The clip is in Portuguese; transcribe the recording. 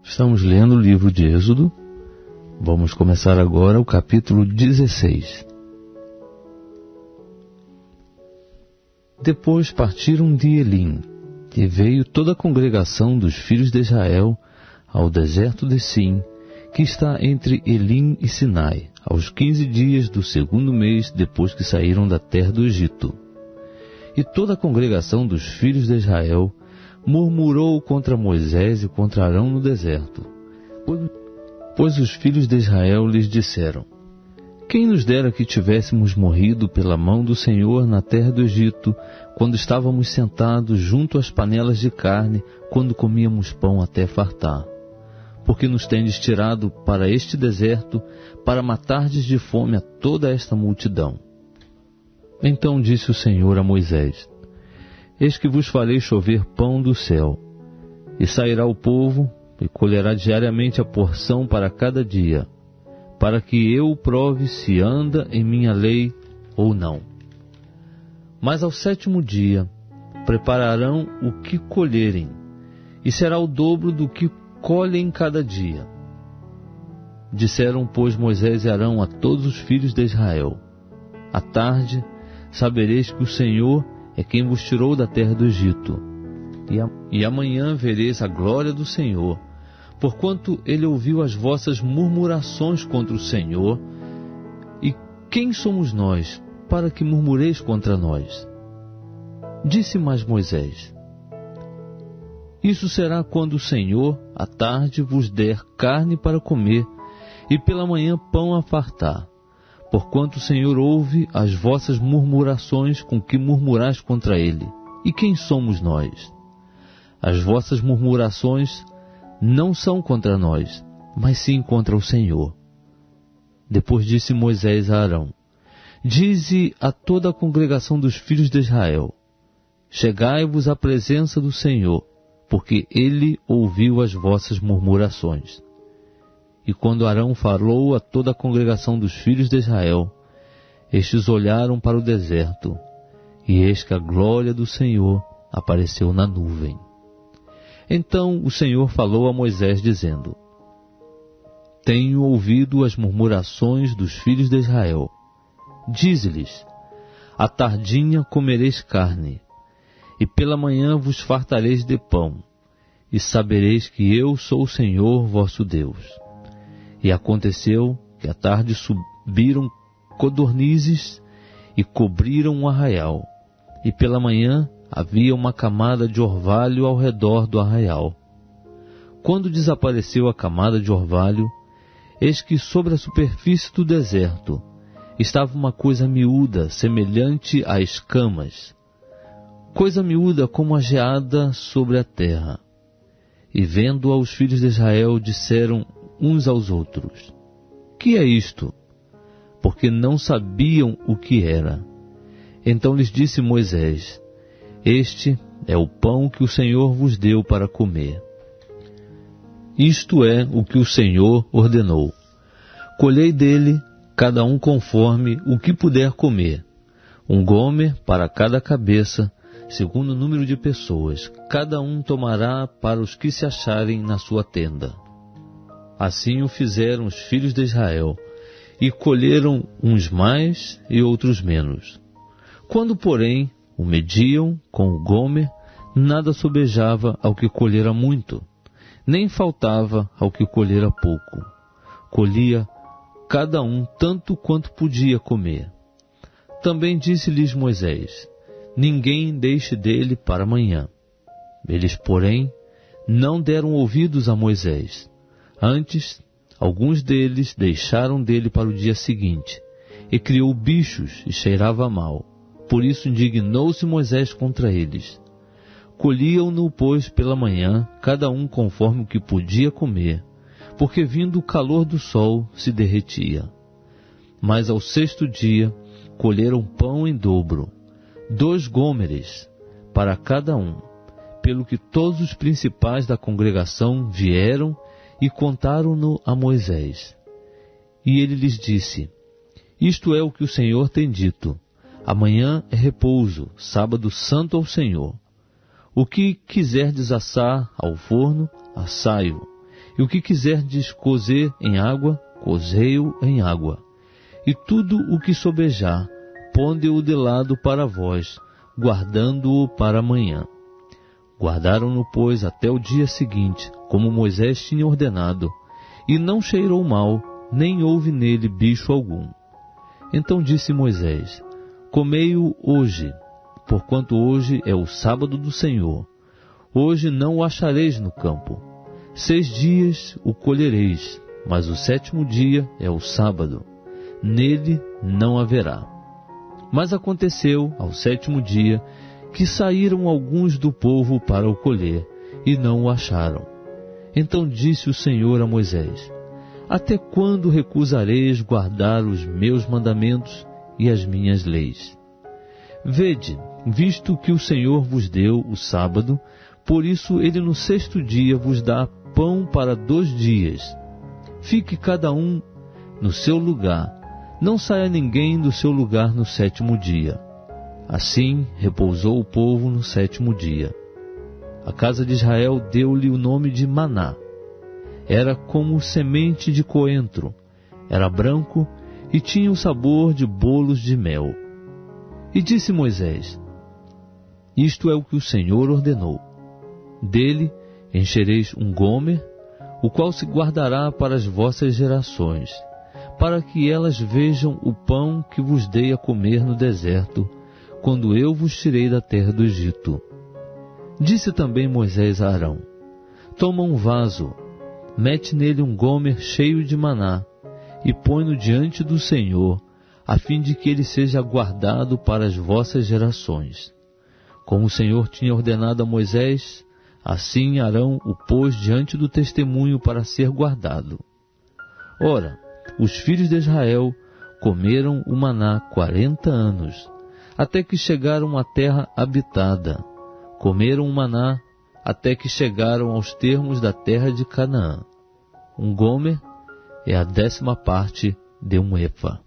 Estamos lendo o livro de Êxodo. Vamos começar agora o capítulo 16. Depois partiram de Elim, e veio toda a congregação dos filhos de Israel ao deserto de Sim, que está entre Elim e Sinai, aos 15 dias do 2º mês depois que saíram da terra do Egito. E toda a congregação dos filhos de Israel murmurou contra Moisés e contra Arão no deserto. Pois os filhos de Israel lhes disseram: quem nos dera que tivéssemos morrido pela mão do Senhor na terra do Egito, quando estávamos sentados junto às panelas de carne, quando comíamos pão até fartar? Porque nos tendes tirado para este deserto, para matardes de fome a toda esta multidão. Então disse o Senhor a Moisés: eis que vos farei chover pão do céu, e sairá o povo, e colherá diariamente a porção para cada dia, para que eu prove se anda em minha lei ou não. Mas ao 7º dia prepararão o que colherem, e será o dobro do que colhem cada dia. Disseram, pois, Moisés e Arão a todos os filhos de Israel: à tarde sabereis que o Senhor é quem vos tirou da terra do Egito, e amanhã vereis a glória do Senhor, porquanto ele ouviu as vossas murmurações contra o Senhor. E quem somos nós, para que murmureis contra nós? Disse mais Moisés: isso será quando o Senhor, à tarde, vos der carne para comer, e pela manhã pão a fartar. Porquanto o Senhor ouve as vossas murmurações com que murmurais contra ele. E quem somos nós? As vossas murmurações não são contra nós, mas sim contra o Senhor. Depois disse Moisés a Arão: dize a toda a congregação dos filhos de Israel: chegai-vos à presença do Senhor, porque ele ouviu as vossas murmurações. E quando Arão falou a toda a congregação dos filhos de Israel, estes olharam para o deserto, e eis que a glória do Senhor apareceu na nuvem. Então o Senhor falou a Moisés, dizendo: tenho ouvido as murmurações dos filhos de Israel. Dize-lhes: à tardinha comereis carne, e pela manhã vos fartareis de pão, e sabereis que eu sou o Senhor vosso Deus. E aconteceu que à tarde subiram codornizes e cobriram o arraial, e pela manhã havia uma camada de orvalho ao redor do arraial. Quando desapareceu a camada de orvalho, eis que sobre a superfície do deserto estava uma coisa miúda, semelhante a escamas, coisa miúda como a geada sobre a terra. E vendo-a os filhos de Israel, disseram uns aos outros: que é isto? Porque não sabiam o que era. Então lhes disse Moisés: este é o pão que o Senhor vos deu para comer. Isto é o que o Senhor ordenou: colhei dele, cada um conforme o que puder comer, 1 gomer para cada cabeça, segundo o número de pessoas, cada um tomará para os que se acharem na sua tenda. Assim o fizeram os filhos de Israel, e colheram uns mais e outros menos. Quando, porém, o mediam com o gomer, nada sobejava ao que colhera muito, nem faltava ao que colhera pouco. Colhia cada um tanto quanto podia comer. Também disse-lhes Moisés: ninguém deixe dele para amanhã. Eles, porém, não deram ouvidos a Moisés. Antes, alguns deles deixaram dele para o dia seguinte, e criou bichos e cheirava mal. Por isso indignou-se Moisés contra eles. Colhiam-no, pois, pela manhã, cada um conforme o que podia comer, porque vindo o calor do sol se derretia. Mas ao 6º dia colheram pão em dobro, 2 gômeres para cada um, pelo que todos os principais da congregação vieram e contaram-no a Moisés. E ele lhes disse: isto é o que o Senhor tem dito: amanhã é repouso, sábado santo ao Senhor. O que quiserdes assar ao forno, assai-o, E o que quiserdes cozer em água, cozei-o em água. E tudo o que sobejar, ponde-o de lado para vós, guardando-o para amanhã. Guardaram-no, pois, até o dia seguinte, como Moisés tinha ordenado, e não cheirou mal, nem houve nele bicho algum. Então disse Moisés: comei-o hoje, porquanto hoje é o sábado do Senhor. Hoje não o achareis no campo. 6 dias o colhereis, mas o 7º dia é o sábado. Nele não haverá. Mas aconteceu, ao 7º dia, que saíram alguns do povo para o colher, e não o acharam. Então disse o Senhor a Moisés: até quando recusareis guardar os meus mandamentos e as minhas leis? Vede, visto que o Senhor vos deu o sábado, por isso ele no 6º dia vos dá pão para 2 dias. Fique cada um no seu lugar, não saia ninguém do seu lugar no 7º dia. Assim repousou o povo no 7º dia. A casa de Israel deu-lhe o nome de maná. Era como semente de coentro, era branco e tinha o sabor de bolos de mel. E disse Moisés: isto é o que o Senhor ordenou. Dele enchereis um gomer, o qual se guardará para as vossas gerações, para que elas vejam o pão que vos dei a comer no deserto, quando eu vos tirei da terra do Egito. Disse também Moisés a Arão: toma um vaso, mete nele um gomer cheio de maná, e põe-no diante do Senhor, a fim de que ele seja guardado para as vossas gerações. Como o Senhor tinha ordenado a Moisés, assim Arão o pôs diante do testemunho para ser guardado. Ora, os filhos de Israel comeram o maná 40 anos, até que chegaram à terra habitada. Comeram o maná até que chegaram aos termos da terra de Canaã. Um gomer é a 10ª parte de um efa.